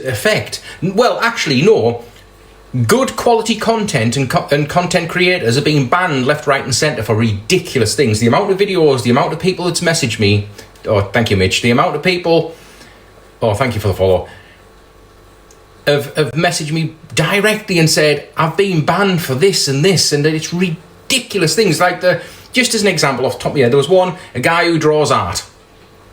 effect. Well, actually, no. Good quality content and content creators are being banned left, right and centre for ridiculous things. The amount of videos, the amount of people that's messaged me, oh, thank you, Mitch, the amount of people, oh, thank you for the follow, have messaged me directly and said, I've been banned for this, and it's ridiculous things. Like, just as an example off the top of my head, there was a guy who draws art.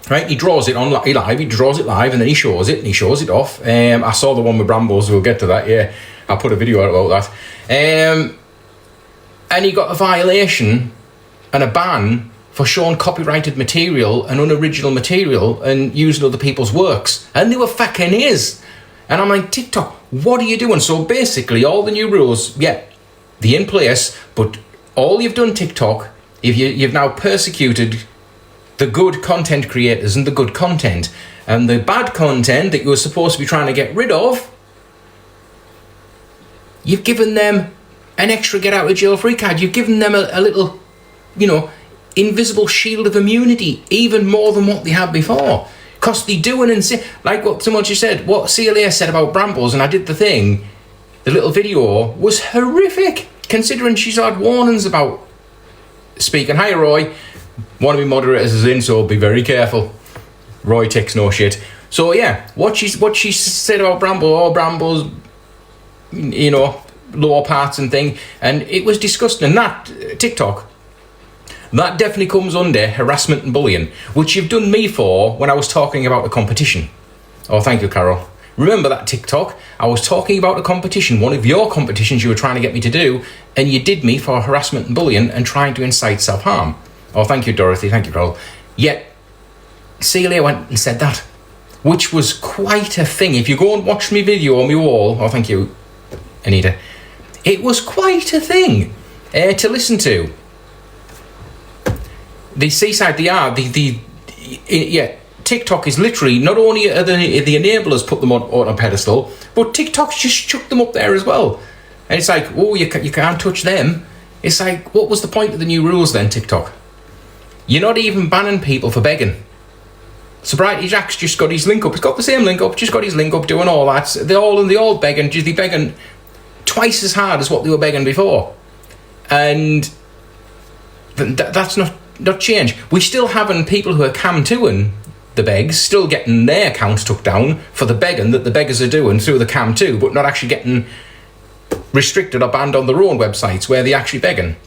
Right, he draws it on live, he draws it live, and then he shows it off. I saw the one with Brambles, we'll get to that, yeah. I'll put a video out about that. And he got a violation and a ban for showing copyrighted material and unoriginal material and using other people's works. And they were fucking his. And I'm like, TikTok, what are you doing? So basically, all the new rules, yeah, they're in place, but all you've done, TikTok, if you've now persecuted the good content creators and the good content, and the bad content that you were supposed to be trying to get rid of, you've given them an extra get out of jail free card. You've given them a little, invisible shield of immunity, even more than what they had before. Because they do like what someone just said, what CLA said about Brambles, and I did the thing, the little video was horrific, considering she's had warnings about speaking. Hi, Roy. One of my moderators is in, so be very careful. Roy takes no shit. So yeah, what she said about Brambles, lower parts and thing, and it was disgusting. And that TikTok, that definitely comes under harassment and bullying, which you've done me for when I was talking about the competition. Oh, thank you, Carol. Remember that TikTok? I was talking about a competition, one of your competitions you were trying to get me to do, and you did me for harassment and bullying and trying to incite self-harm. Oh, thank you, Dorothy. Thank you, Carol. Yet, Celia went and said that, which was quite a thing. If you go and watch me video on my wall, oh, thank you, Anita, it was quite a thing to listen to. The Seaside, TikTok is literally, not only are the enablers put them on a pedestal, but TikTok's just chucked them up there as well. And it's like, oh, you can't touch them. It's like, what was the point of the new rules then, TikTok? You're not even banning people for begging. Sobriety Jack's just got his link up. He's got the same link up, just got his link up, doing all that. They're all begging. They're begging twice as hard as what they were begging before. And that's not change. We're still having people who are cam-2ing the begs, still getting their accounts took down for the begging that the beggars are doing through the cam-2, but not actually getting restricted or banned on their own websites where they're actually begging.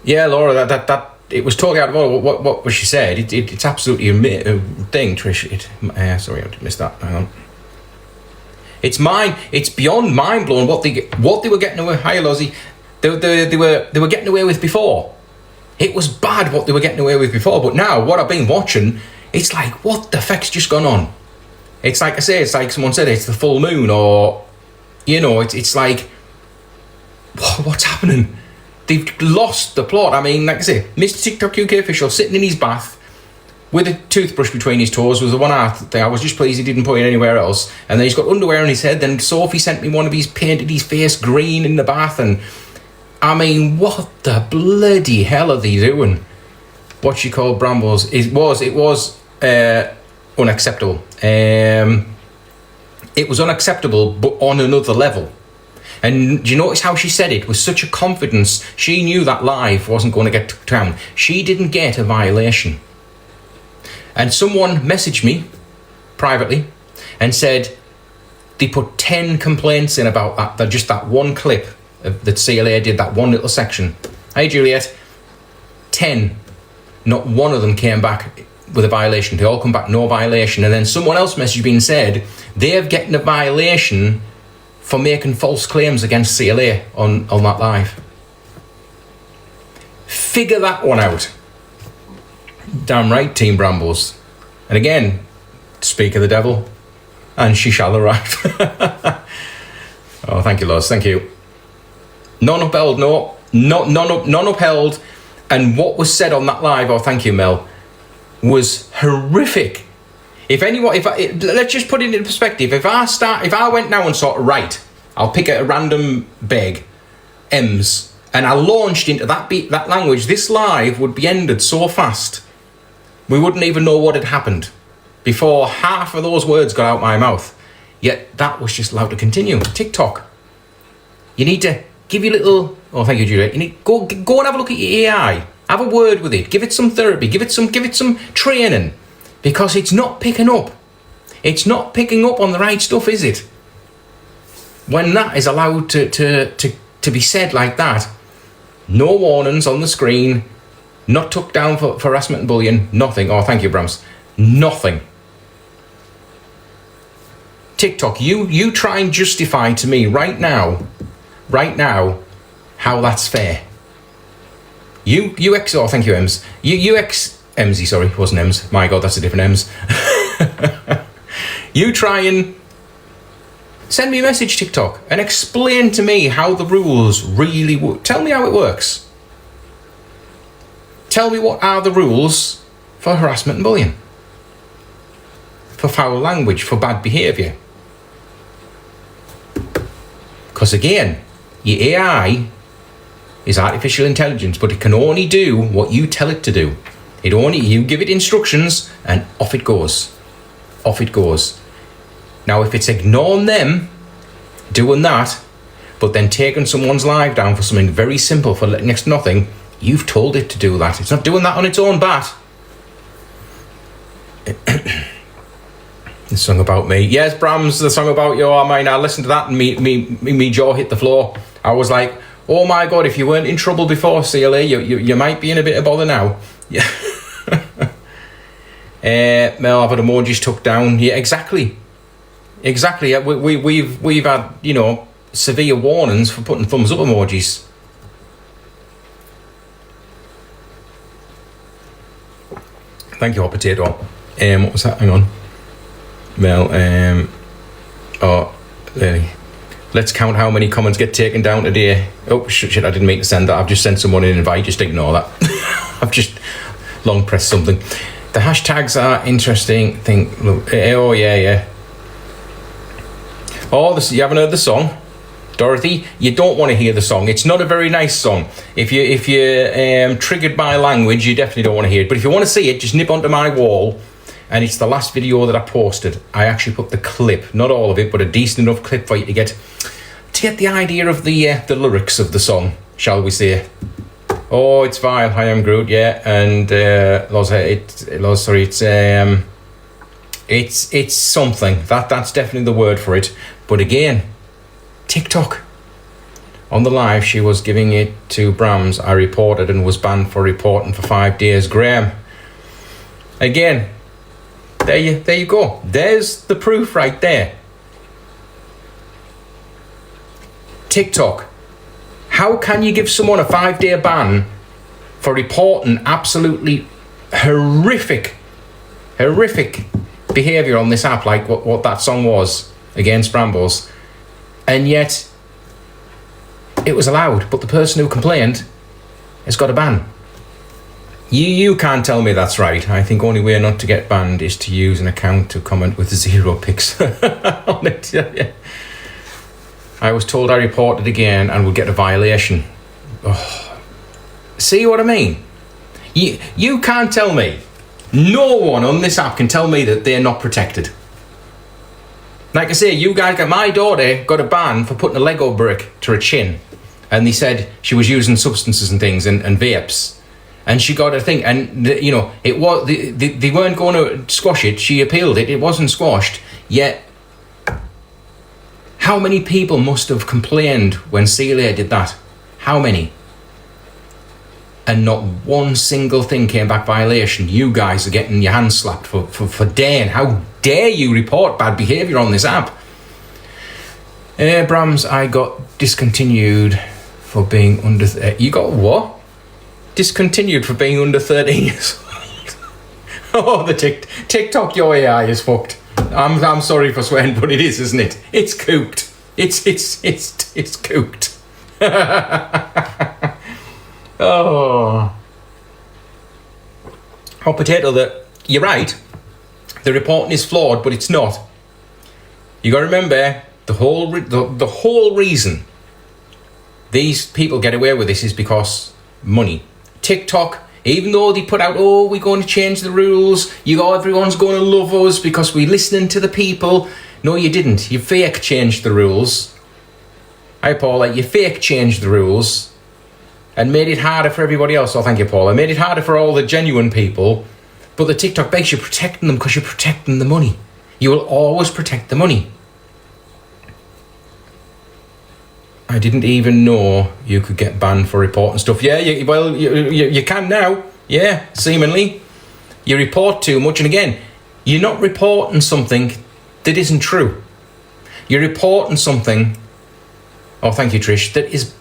Yeah, Laura, that it was talking out of what she said. It's absolutely a thing, Trish. Sorry, I missed that. Hang on. It's beyond mind blowing what they were getting away. Hi, Lozzie. They were getting away with before. It was bad what they were getting away with before, but now what I've been watching, it's like, what the fuck's just gone on? It's like I say, it's like someone said, it's the full moon, or it's like, what's happening? They've lost the plot. I mean, like I say, Mr. TikTok UK official sitting in his bath with a toothbrush between his toes was the one thing. I was just pleased he didn't put it anywhere else. And then he's got underwear on his head. Then Sophie sent me one of his painted his face green in the bath. And I mean, what the bloody hell are they doing? What she called Brambles. It was unacceptable. It was unacceptable, but on another level. And do you notice how she said it with such a confidence? She knew that live wasn't going to get took down. She didn't get a violation. And someone messaged me privately and said they put 10 complaints in about that just that one clip that CLA did, that one little section. Hey, Juliet. 10. Not one of them came back with a violation. They all come back, no violation. And then someone else messaged me and said they're getting a violation for making false claims against CLA on that live. Figure that one out. Damn right, Team Brambles. And again, speak of the devil, and she shall arrive. Oh, thank you, Loz. Thank you. None upheld, no. None upheld. And what was said on that live, oh, thank you, Mel, was horrific. Let's just put it into perspective. If I went now and sort of, right, I'll pick a random beg, M's, and I launched into that language, this live would be ended so fast, we wouldn't even know what had happened. before half of those words got out my mouth. Yet that was just allowed to continue. TikTok. You need to give your little... Oh, thank you, Juliet. You need go and have a look at your AI. Have a word with it. Give it some therapy. Give it some training. Because it's not picking up. It's not picking up on the right stuff, is it? When that is allowed to be said like that, no warnings on the screen, not took down for harassment and bullying, nothing. Oh, thank you, Brams. Nothing. TikTok, you try and justify to me right now, how that's fair. Oh, thank you, Ems. Emsy, sorry, it wasn't Ems. My God, that's a different Ems. You try and send me a message, TikTok, and explain to me how the rules really work. Tell me how it works. Tell me what are the rules for harassment and bullying, for foul language, for bad behaviour. Because again, your AI is artificial intelligence, but it can only do what you tell it to do. You give it instructions and off it goes. Off it goes. Now, if it's ignoring them, doing that, but then taking someone's life down for something very simple for next to nothing, you've told it to do that. It's not doing that on its own bat. The song about me. Yes, Brams, the song about you. I mean, I listened to that and me jaw hit the floor. I was like, oh my God, if you weren't in trouble before, CLA, you might be in a bit of bother now. Yeah. Mel, I've had emojis took down. Yeah, exactly. Yeah, we've had, severe warnings for putting thumbs up emojis. Thank you, Hot Potato. What was that? Hang on. Well, there. Let's count how many comments get taken down today. Oh, shit, I didn't mean to send that. I've just sent someone an invite. Just ignore that. I've just long pressed something. The hashtags are interesting thing. Oh, yeah. Oh, you haven't heard the song? Dorothy, you don't want to hear the song. It's not a very nice song. If you're triggered by language, you definitely don't want to hear it. But if you want to see it, just nip onto my wall. And it's the last video that I posted. I actually put the clip, not all of it, but a decent enough clip for you to get the idea of the lyrics of the song, shall we say. Oh, it's vile. I am Groot, yeah. And it's something. That's definitely the word for it. But again, TikTok. On the live, she was giving it to Brams. I reported and was banned for reporting for 5 days. Graham. Again. There you go. There's the proof right there. TikTok. How can you give someone a 5-day ban for reporting absolutely horrific behaviour on this app, like what that song was against Brambles, and yet it was allowed, but the person who complained has got a ban? You can't tell me that's right. I think only way not to get banned is to use an account to comment with 0 pics on it. Yeah. I was told I reported again and would get a violation. Oh. See what I mean? You can't tell me. No one on this app can tell me that they're not protected. Like I say, you guys my daughter got a ban for putting a Lego brick to her chin. And they said she was using substances and things and vapes. And she got a thing, and it was they weren't going to squash it. She appealed it; it wasn't squashed. Yet, how many people must have complained when CLA did that? How many? And not one single thing came back violation. You guys are getting your hands slapped for daring. How dare you report bad behaviour on this app? Brams, I got discontinued for being under. You got what? Discontinued for being under 13 years old. Oh, the TikTok, your AI is fucked. I'm sorry for swearing, but it is, isn't it? It's cooked. It's cooked. Oh. Hot Potato, you're right. The reporting is flawed, but it's not. You got to remember the whole reason these people get away with this is because money. TikTok Even though they put out, oh, we're going to change the rules, everyone's going to love us because we're listening to the people. No, you didn't. You fake changed the rules. Hi, Paula. You fake changed the rules and made it harder for everybody else. Oh, thank you, Paula. Made it harder for all the genuine people. But the TikTok begs you're protecting them because you're protecting the money. You will always protect the money. I didn't even know you could get banned for reporting stuff. Yeah, you can now. Yeah, seemingly. You report too much. And again, you're not reporting something that isn't true. You're reporting something, oh, thank you, Trish, that is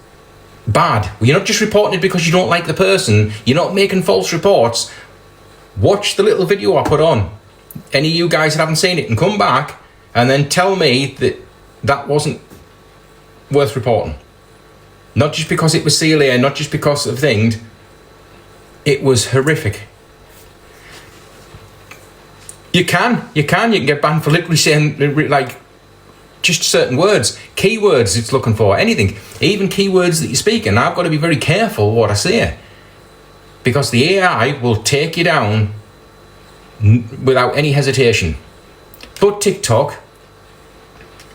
bad. You're not just reporting it because you don't like the person. You're not making false reports. Watch the little video I put on. Any of you guys that haven't seen it, and come back and then tell me that that wasn't worth reporting. Not just because it was Celia, not just because of things. It was horrific. You can get banned for literally saying, like, just certain words, keywords it's looking for, anything, even keywords that you speak. And I've got to be very careful what I say, because the AI will take you down without any hesitation. But TikTok,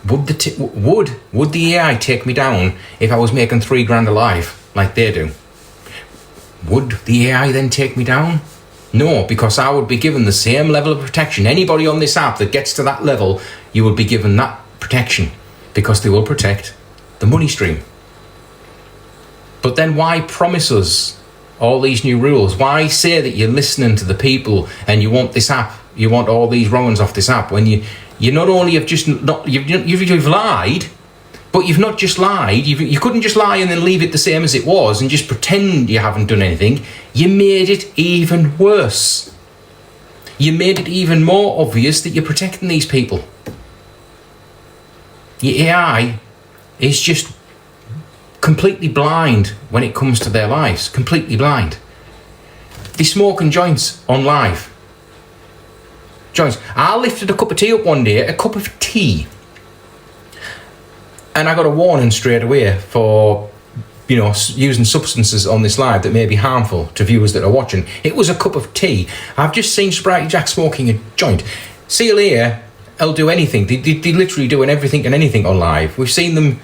would the AI take me down if I was making $3,000 a live like they do? Would the AI then take me down? No, because I would be given the same level of protection. Anybody on this app that gets to that level, you will be given that protection, because they will protect the money stream. But then why promise us all these new rules? Why say that you're listening to the people and you want this app, you want all these wrongs off this app, when you not only have just not you've lied, but you've not just lied. You couldn't just lie and then leave it the same as it was and just pretend you haven't done anything. You made it even worse. You made it even more obvious that you're protecting these people. Your AI is just completely blind when it comes to their lives. Completely blind. They smoking joints on live. Joints. I lifted a cup of tea up one day, a cup of tea, and I got a warning straight away for, using substances on this live that may be harmful to viewers that are watching. It was a cup of tea. I've just seen Sprite Jack smoking a joint. Celia, they'll do anything. They literally doing everything and anything on live. We've seen them,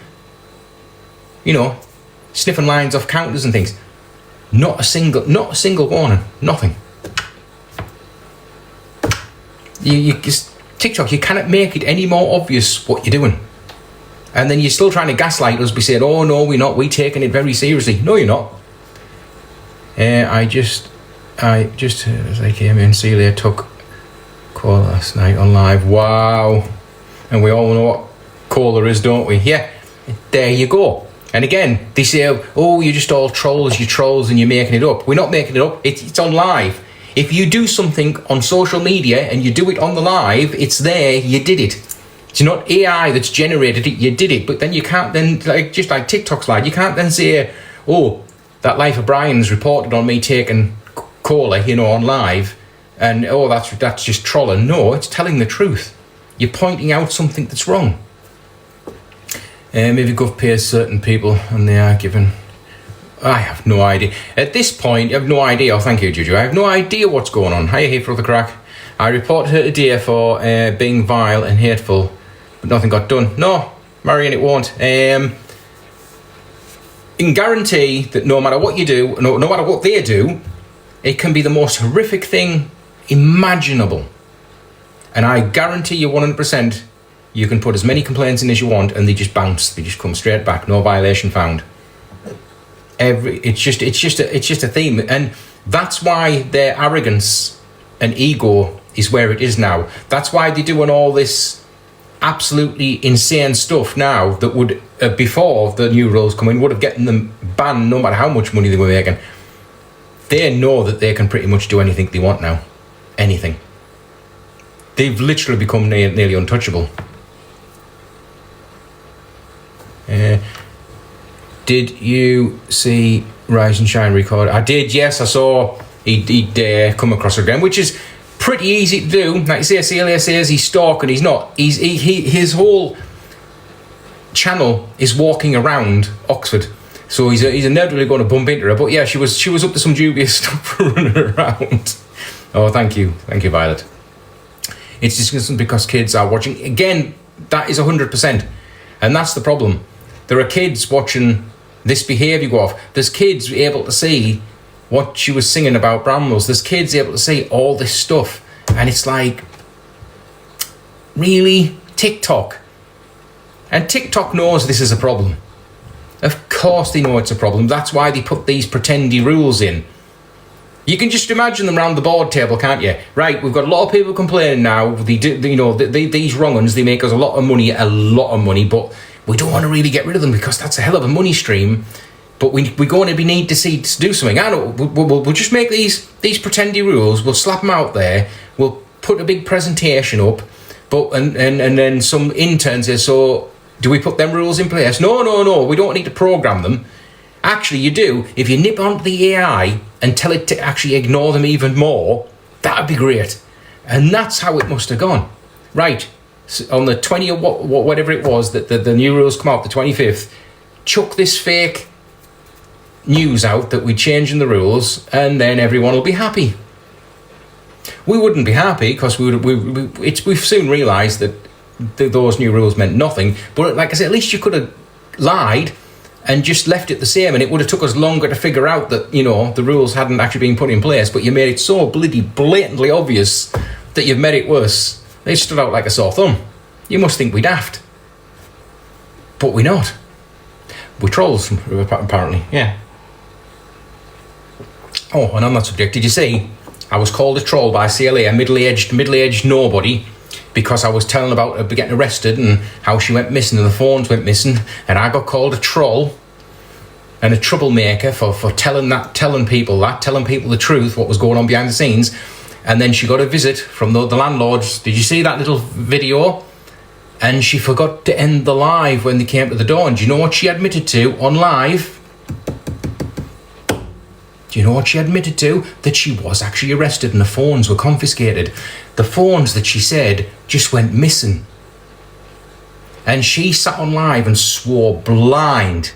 sniffing lines off counters and things. Not a single warning. Nothing. You just, TikTok, you cannot make it any more obvious what you're doing. And then you're still trying to gaslight us by saying, oh no, we're not, we're taking it very seriously. No, you're not. I just as I came in, Celia took cola last night on live. Wow. And we all know what cola is, don't we? Yeah, there you go. And again, they say, oh, you're just all trolls, you're trolls and you're making it up. We're not making it up, it's on live. If you do something on social media and you do it on the live, it's there, you did it. It's not AI that's generated it, you did it. But then you can't then, just like TikTok's live, you can't then say, oh, that Life of Brian's reported on me taking cola, on live, and oh, that's just trolling. No, it's telling the truth. You're pointing out something that's wrong. Maybe Gov pays certain people and they are given. I have no idea. At this point, I have no idea. Oh, thank you, Juju. I have no idea what's going on. Hiya, here for the crack. I reported her today for being vile and hateful, but nothing got done. No, Marion, it won't. You can guarantee that no matter what you do, no matter what they do, it can be the most horrific thing imaginable. And I guarantee you 100%, you can put as many complaints in as you want and they just bounce. They just come straight back. No violation found. It's just a theme, and that's why their arrogance and ego is where it is now. That's why they're doing all this absolutely insane stuff now that would before the new rules come in would have gotten them banned no matter how much money they were making. They know that they can pretty much do anything they want now. Anything. They've literally become nearly untouchable. Did you see Rise and Shine record? I did, yes. I saw he'd come across again, which is pretty easy to do. Like you say, Celia says he's stalking. He's not. His whole channel is walking around Oxford. So he's inevitably going to bump into her. But yeah, she was up to some dubious stuff for running around. Oh, thank you, Violet. It's disgusting because kids are watching. Again, that is 100%, and that's the problem. There are kids watching this behaviour go off. There's kids able to see what she was singing about Brambles. There's kids able to see all this stuff, and it's like, really, TikTok. And TikTok knows this is a problem. Of course they know it's a problem. That's why they put these pretendy rules in. You can just imagine them round the board table, can't you? Right, we've got a lot of people complaining now. These wrong uns, they make us a lot of money, but we don't want to really get rid of them because that's a hell of a money stream. But we're going to need to do something. I know, we'll just make these pretendy rules. We'll slap them out there. We'll put a big presentation up. And then some intern says, so do we put them rules in place? No, we don't need to program them. Actually, you do. If you nip onto the AI and tell it to actually ignore them even more, that'd be great. And that's how it must have gone. Right, so on the 20 or whatever it was, that the new rules come out, the 25th, chuck this fake news out that we're changing the rules, and then everyone will be happy. We wouldn't be happy because we've soon realised that those new rules meant nothing. But like I said, at least you could have lied and just left it the same, and it would have took us longer to figure out that, the rules hadn't actually been put in place, but you made it so blatantly obvious that you've made it worse. They stood out like a sore thumb. You must think we're daft. But we're not. We're trolls, apparently, yeah. Oh, and on that subject, did you see I was called a troll by CLA, a middle-aged nobody, because I was telling about her getting arrested and how she went missing and the phones went missing, and I got called a troll and a troublemaker for telling people the truth, what was going on behind the scenes. And then she got a visit from the landlords. Did you see that little video? And she forgot to end the live when they came to the door. And do you know what she admitted to on live? Do you know what she admitted to? That she was actually arrested and the phones were confiscated. The phones that she said just went missing. And she sat on live and swore blind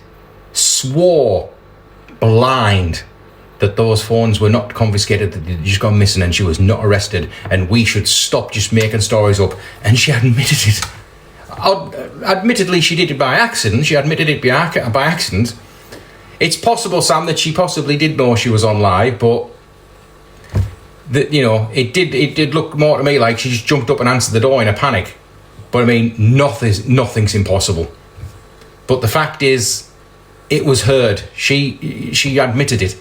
that those phones were not confiscated, that they'd just gone missing, and she was not arrested, and we should stop just making stories up. And she admitted it. Admittedly, she did it by accident. She admitted it by accident. It's possible, Sam, that she possibly did know she was on live, but it did look more to me like she just jumped up and answered the door in a panic. But I mean, nothing's impossible. But the fact is, it was heard. She admitted it.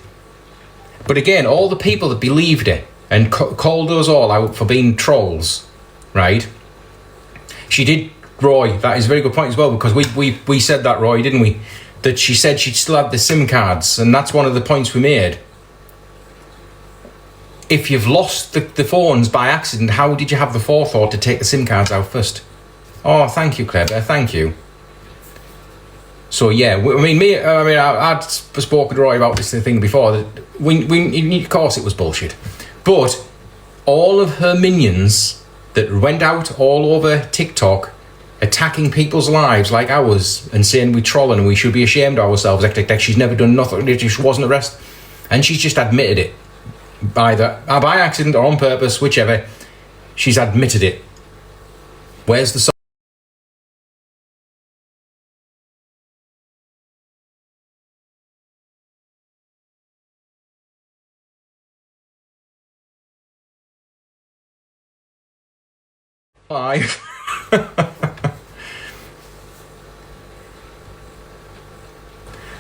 But again, all the people that believed it and called us all out for being trolls, right? She did, Roy. That is a very good point as well, because we said that, Roy, didn't we? That she said she'd still had the SIM cards, and that's one of the points we made. If you've lost the phones by accident, how did you have the forethought to take the SIM cards out first? Oh, thank you, Claire. Thank you. So yeah, I'd spoken to Roy about this thing before. That of course it was bullshit, but all of her minions that went out all over TikTok attacking people's lives like ours and saying we're trolling and we should be ashamed of ourselves. She's never done nothing. She wasn't arrested, and she's just admitted it by accident or on purpose, whichever. She's admitted it. Where's the song? Live.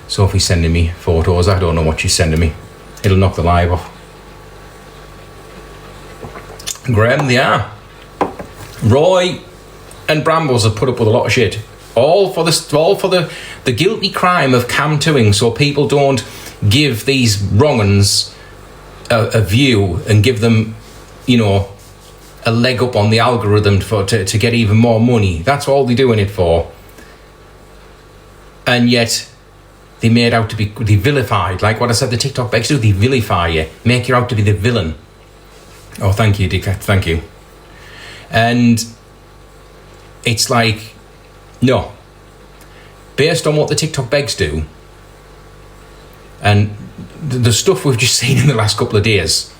Sophie's sending me photos. I don't know what she's sending me. It'll knock the live off. Graham, they are. Roy and Brambles have put up with a lot of shit. All for the guilty crime of cam toing, so people don't give these wrong-uns a view and give them, a leg up on the algorithm to get even more money. That's all they're doing it for. And yet they made out to be vilified. Like what I said, the TikTok begs do, they vilify you, make you out to be the villain. Oh, thank you, Dick. Thank you. And it's like, no. Based on what the TikTok begs do, And the stuff we've just seen in the last couple of days,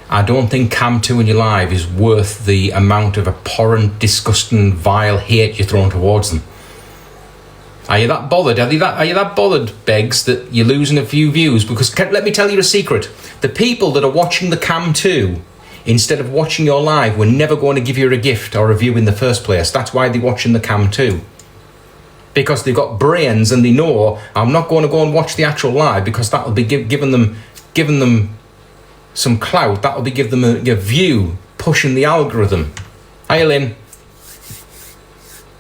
I don't think Cam 2 in your live is worth the amount of abhorrent, disgusting, vile hate you're throwing towards them. Are you that bothered? Are you that bothered, Beggs, that you're losing a few views? Because let me tell you a secret. The people that are watching the Cam 2 instead of watching your live were never going to give you a gift or a view in the first place. That's why they're watching the Cam 2. Because they've got brains and they know I'm not going to go and watch the actual live because that'll be giving them some clout. That'll be giving them a view, pushing the algorithm. Hi, Lynn.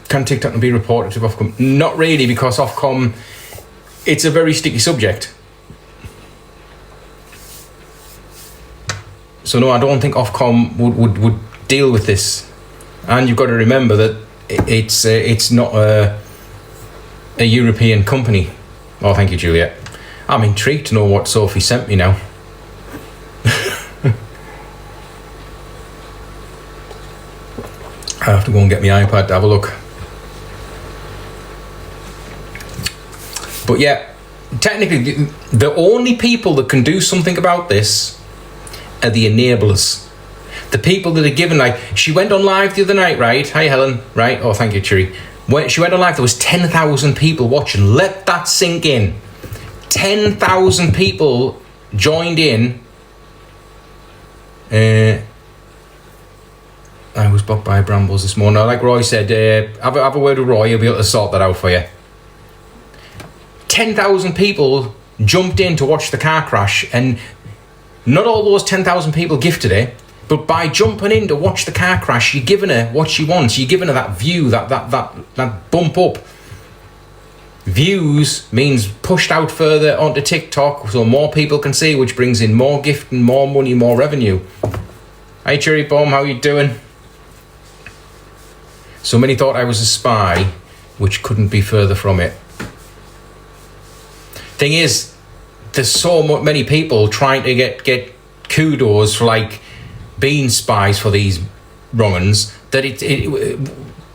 Can TikTok be reported to Ofcom? Not really, because Ofcom, it's a very sticky subject. So no, I don't think Ofcom would deal with this. And you've got to remember that it's not a European company. Oh, thank you, Juliet. I'm intrigued to know what Sophie sent me now. I have to go and get my iPad to have a look. But yeah, technically, the only people that can do something about this are the enablers. The people that are given, like, she went on live the other night, right? Hi, Helen. Right? Oh, thank you, Chiri. When she went on live, there was 10,000 people watching. Let that sink in. 10,000 people joined in. I was blocked by brambles this morning. Like Roy said, have a word with Roy. He'll be able to sort that out for you. 10,000 people jumped in to watch the car crash, and not all those 10,000 people gifted it, but by jumping in to watch the car crash, you're giving her what she wants. You're giving her that view, that bump up. Views means pushed out further onto TikTok, so more people can see, which brings in more gifting, more money, more revenue. Hi, Cherry Bomb, how you doing? So many thought I was a spy, which couldn't be further from it. Thing is, there's so many people trying to get kudos for like being spies for these wrong-uns that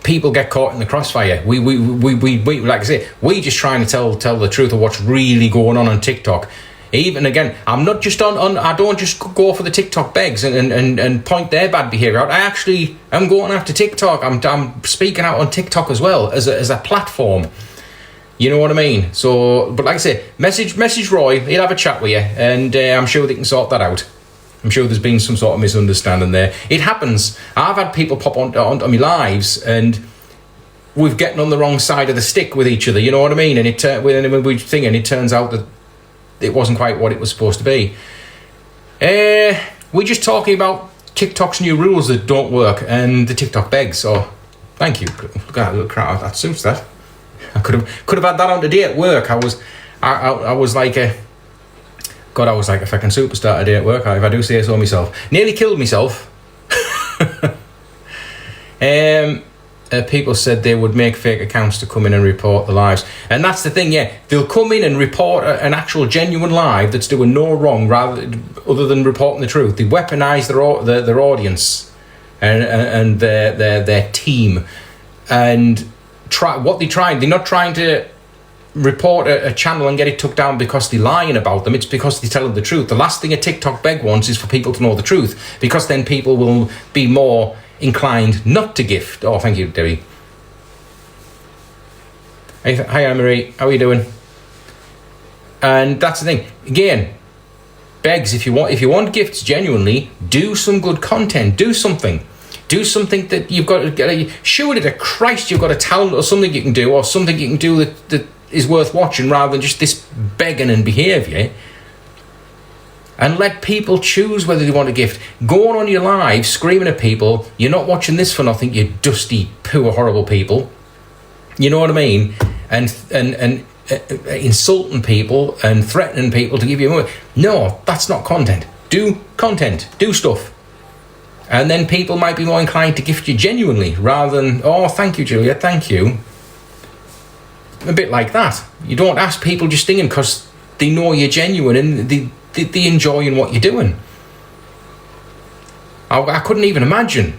people get caught in the crossfire. We like I say, we just trying to tell the truth of what's really going on TikTok. Even again, I'm not just on I don't just go for the TikTok begs and point their bad behaviour out. I actually am going after TikTok. I'm speaking out on TikTok as well as a platform. You know what I mean? So, but like I say, message Roy. He'll have a chat with you, and I'm sure they can sort that out. I'm sure there's been some sort of misunderstanding there. It happens. I've had people pop onto my lives, and we're getting on the wrong side of the stick with each other. You know what I mean? And it turns out that it wasn't quite what it was supposed to be. We're just talking about TikTok's new rules that don't work, and the TikTok begs. So, thank you. Look at that little crowd. That suits that. I could have had that on today at work. I was like a fucking superstar today at work, if I do say so myself. Nearly killed myself. People said they would make fake accounts to come in and report the lives, and that's the thing. Yeah, they'll come in and report an actual genuine live that's doing no wrong, other than reporting the truth. They weaponise their audience and their team, and they're not trying to report a channel and get it took down because they're lying about them. It's because they're telling the truth. The last thing a TikTok beg wants is for people to know the truth, because then people will be more inclined not to gift. Oh, thank you, Debbie. Hi, Anne-Marie. How are you doing? And that's the thing. Again, begs, if you want gifts genuinely, do some good content. Do something. Do something that you've got to get. Surely to Christ, you've got a talent or something you can do, or something you can do that is worth watching, rather than just this begging and behaviour. And let people choose whether they want a gift. Going on your live, screaming at people, you're not watching this for nothing, you dusty, poor, horrible people. You know what I mean? And insulting people and threatening people to give you money. No, that's not content. Do content. Do stuff. And then people might be more inclined to gift you genuinely, rather than, oh, thank you, Julia, thank you. A bit like that. You don't ask people just thinking because they know you're genuine and they enjoying what you're doing. I couldn't even imagine.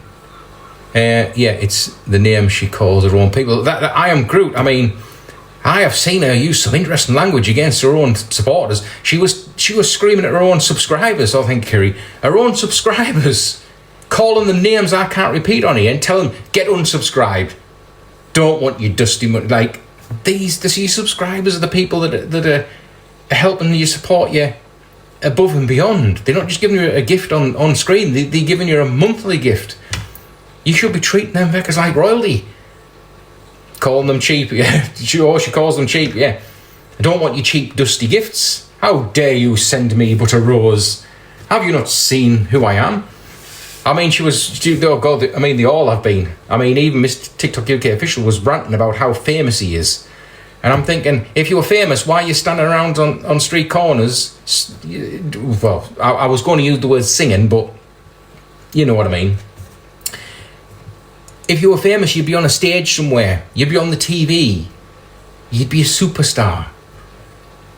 Yeah, it's the name she calls her own people. That I am Groot. I mean, I have seen her use some interesting language against her own supporters. She was screaming at her own subscribers, I think, Kiri. Her own subscribers. Calling them names I can't repeat on here and telling them, get unsubscribed. Don't want you dusty money. Like, these subscribers are the people that are helping you support you above and beyond. They're not just giving you a gift on screen. They're giving you a monthly gift. You should be treating them veckers like royalty. Calling them cheap, yeah. She calls them cheap, yeah. I don't want your cheap, dusty gifts. How dare you send me but a rose? Have you not seen who I am? I mean, oh God, I mean, they all have been. I mean, even Mr. TikTok UK official was ranting about how famous he is. And I'm thinking, if you were famous, why are you standing around on street corners? Well, I was going to use the word singing, but you know what I mean. If you were famous, you'd be on a stage somewhere. You'd be on the TV. You'd be a superstar.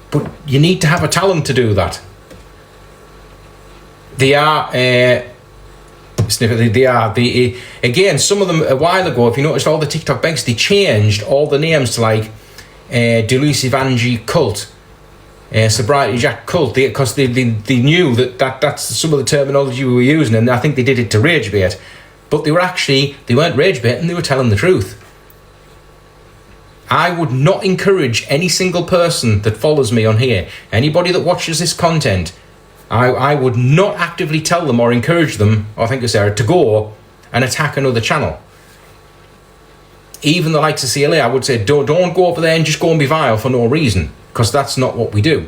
But you need to have a talent to do that. They are... again, some of them a while ago, if you noticed, all the TikTok banks, they changed all the names to like Delusive Angie Cult, Sobriety Jack Cult, because they knew that's some of the terminology we were using, and I think they did it to rage bait. But they weren't rage baiting, they were telling the truth. I would not encourage any single person that follows me on here, anybody that watches this content, I would not actively tell them or encourage them, or think of Sarah, to go and attack another channel. Even the likes of CLA, I would say, don't go over there and just go and be vile for no reason, because that's not what we do.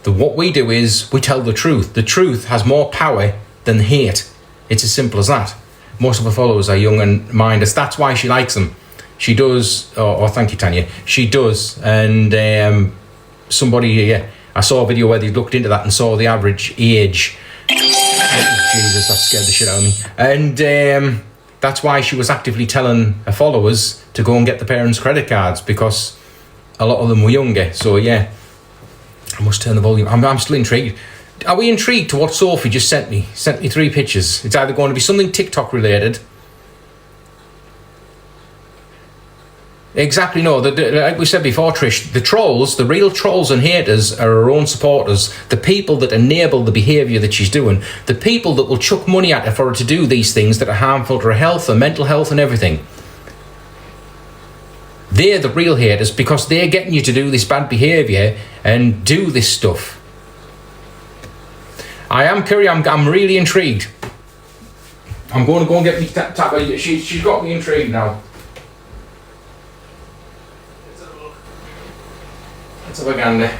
What we do is we tell the truth. The truth has more power than hate. It's as simple as that. Most of her followers are young and mindless. That's why she likes them. She does. Oh, thank you, Tanya. She does. And somebody, yeah, I saw a video where they looked into that and saw the average age. Oh, Jesus, that scared the shit out of me. And that's why she was actively telling her followers to go and get the parents' credit cards, because a lot of them were younger. So yeah, I must turn the volume. I'm still intrigued. Are we intrigued to what Sophie just sent me? Sent me 3 pictures. It's either going to be something TikTok related. Exactly, no. Like we said before, Trish, the trolls, the real trolls and haters are her own supporters. The people that enable the behaviour that she's doing. The people that will chuck money at her for her to do these things that are harmful to her health and mental health and everything. They're the real haters, because they're getting you to do this bad behaviour and do this stuff. I am, Curry, I'm really intrigued. I'm going to go and get me tap. She's got me intrigued now. Let's have a gander.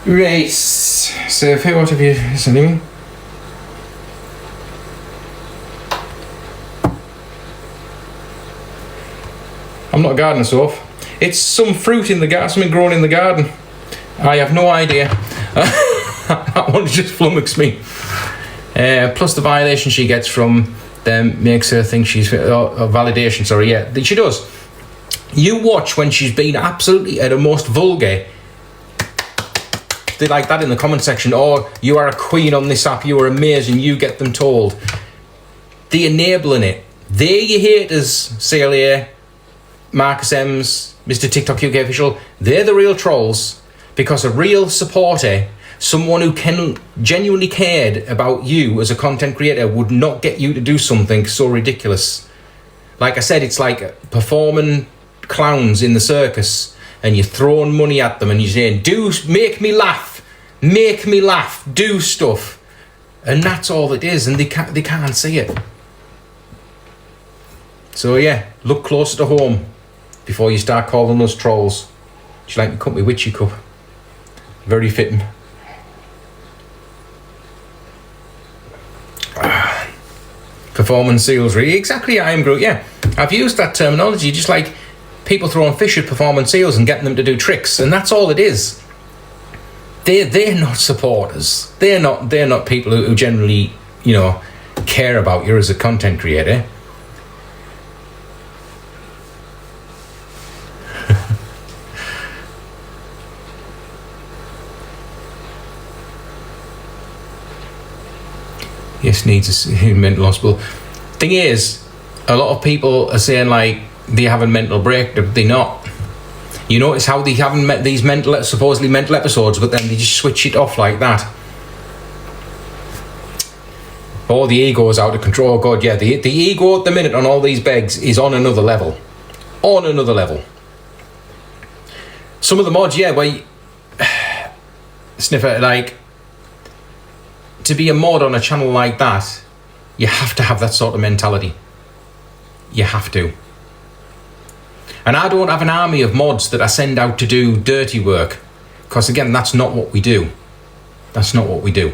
Race. Sophie, what have you listening? I'm not a gardener, Soph. It's some fruit in the garden, something grown in the garden. I have no idea. That one just flummoxed me. Plus the violation she gets from them makes her think she's... validation, sorry, yeah. She does. You watch when she's been absolutely at her most vulgar. They like that in the comment section. Oh, you are a queen on this app. You are amazing. You get them told. They're enabling it. They're your haters, CLA, Marcus M's, Mr. TikTok UK official. They're the real trolls. Because a real supporter, someone who genuinely cared about you as a content creator, would not get you to do something so ridiculous. Like I said, it's like performing clowns in the circus, and you're throwing money at them and you're saying, make me laugh, do stuff. And that's all it is, and they can't see it. So yeah, look closer to home before you start calling us trolls. She like me cut me witchy cup. Very fitting. Performance seals, really. Exactly, I am Groot, yeah. I've used that terminology, just like people throwing fish at performance seals and getting them to do tricks, and that's all it is. They're not supporters. They're not people who generally, care about you as a content creator. Yes, needs a mental hospital. Thing is, a lot of people are saying like they have a mental break. They're not. You notice how they haven't met these supposedly mental episodes, but then they just switch it off like that. Oh, the ego is out of control. God, yeah, the ego at the minute on all these begs is on another level. On another level. Some of the mods, yeah, Sniffer, like, to be a mod on a channel like that, you have to have that sort of mentality. You have to. And I don't have an army of mods that I send out to do dirty work, because again, that's not what we do. That's not what we do.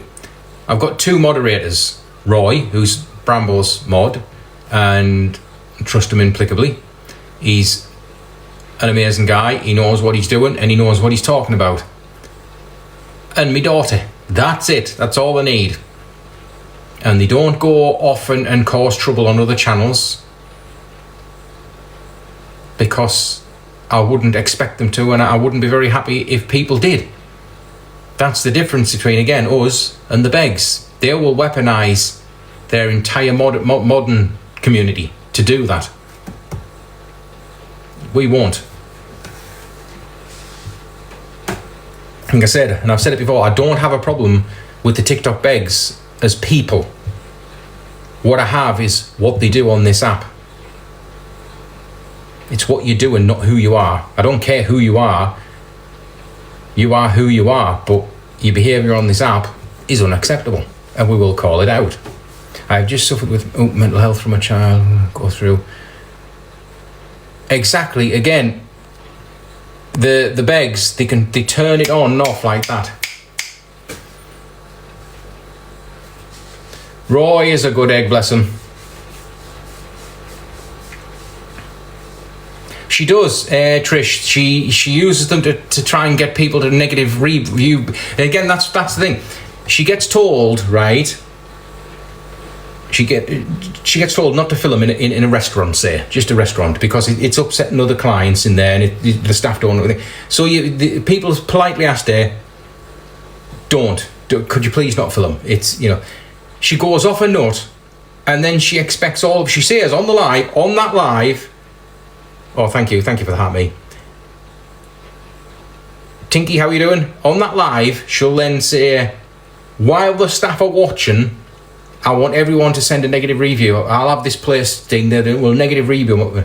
I've got 2 moderators, Roy, who's Brambles mod, and trust him implicably. He's an amazing guy. He knows what he's doing and he knows what he's talking about. And my daughter. That's it. That's all I need. And they don't go off and cause trouble on other channels, because I wouldn't expect them to, and I wouldn't be very happy if people did. That's the difference between, again, us and the begs. They will weaponize their entire modern community to do that. We won't. Like I said, and I've said it before, I don't have a problem with the TikTok begs as people. What I have is what they do on this app. It's what you do and not who you are. I don't care who you are. You are who you are, but your behaviour on this app is unacceptable, and we will call it out. I've just suffered with mental health from a child. Go through. Exactly. Again, the begs, they turn it on and off like that. Roy is a good egg, bless him. She does, Trish. She uses them to try and get people to negative review. And again, that's the thing. She gets told, right? She gets told not to film in a restaurant, say, just a restaurant, because it's upsetting other clients in there, and the staff don't know anything. So people politely asked her, don't. Could you please not film? It's, you know, she goes off a nut, and then she expects she says on that live. Oh, thank you for the heart, me. Tinky, how are you doing? On that live, she'll then say, while the staff are watching, I want everyone to send a negative review. I'll have this place thing that will negative review.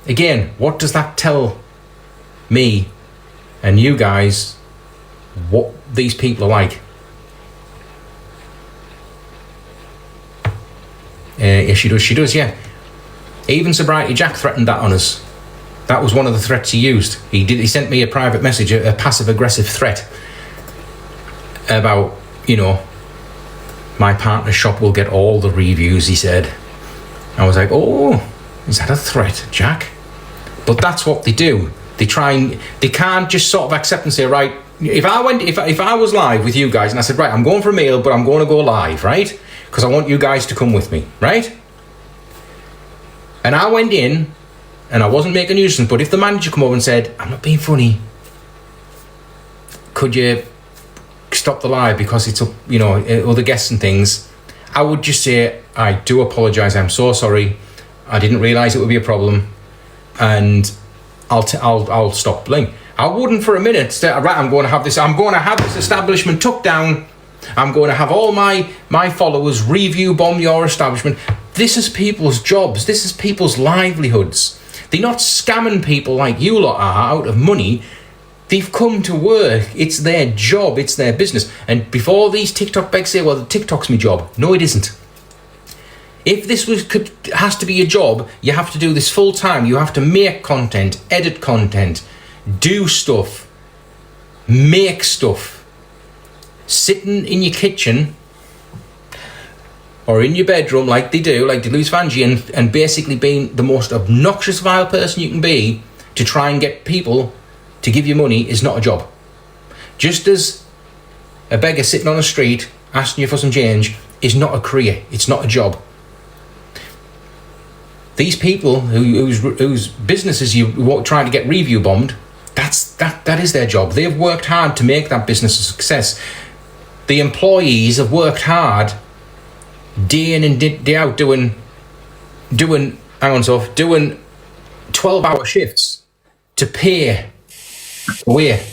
Again, what does that tell me and you guys what these people are like? Yeah, she does, yeah. Even Sobriety Jack threatened that on us. That was one of the threats he used. He sent me a private message, a passive-aggressive threat about, you know, my partner's shop will get all the reviews, he said. I was like, oh, is that a threat, Jack? But that's what they do. They can't just sort of accept and say, right, if I was live with you guys and I said, right, I'm going for a meal, but I'm going to go live, right? Because I want you guys to come with me, right? And I went in, and I wasn't making a nuisance, but if the manager come over and said, I'm not being funny, could you stop the live because it's, you know, other guests and things, I would just say, I do apologise, I'm so sorry, I didn't realise it would be a problem, and I'll stop playing. I wouldn't for a minute say, right, I'm going to have this establishment took down, I'm going to have all my followers review bomb your establishment. This is people's jobs, this is people's livelihoods. They're not scamming people like you lot are out of money. They've come to work. It's their job. It's their business. And before these TikTok begs say, well, TikTok's my job. No, it isn't. If this has to be a job, you have to do this full time. You have to make content, edit content, do stuff, make stuff. Sitting in your kitchen or in your bedroom like they do, like Deleuze Vanji, and basically being the most obnoxious, vile person you can be to try and get people to give you money is not a job. Just as a beggar sitting on the street asking you for some change is not a career, it's not a job. These people whose businesses you try to get review bombed, that is their job. They've worked hard to make that business a success. The employees have worked hard day in and day out doing 12-hour shifts to pay away.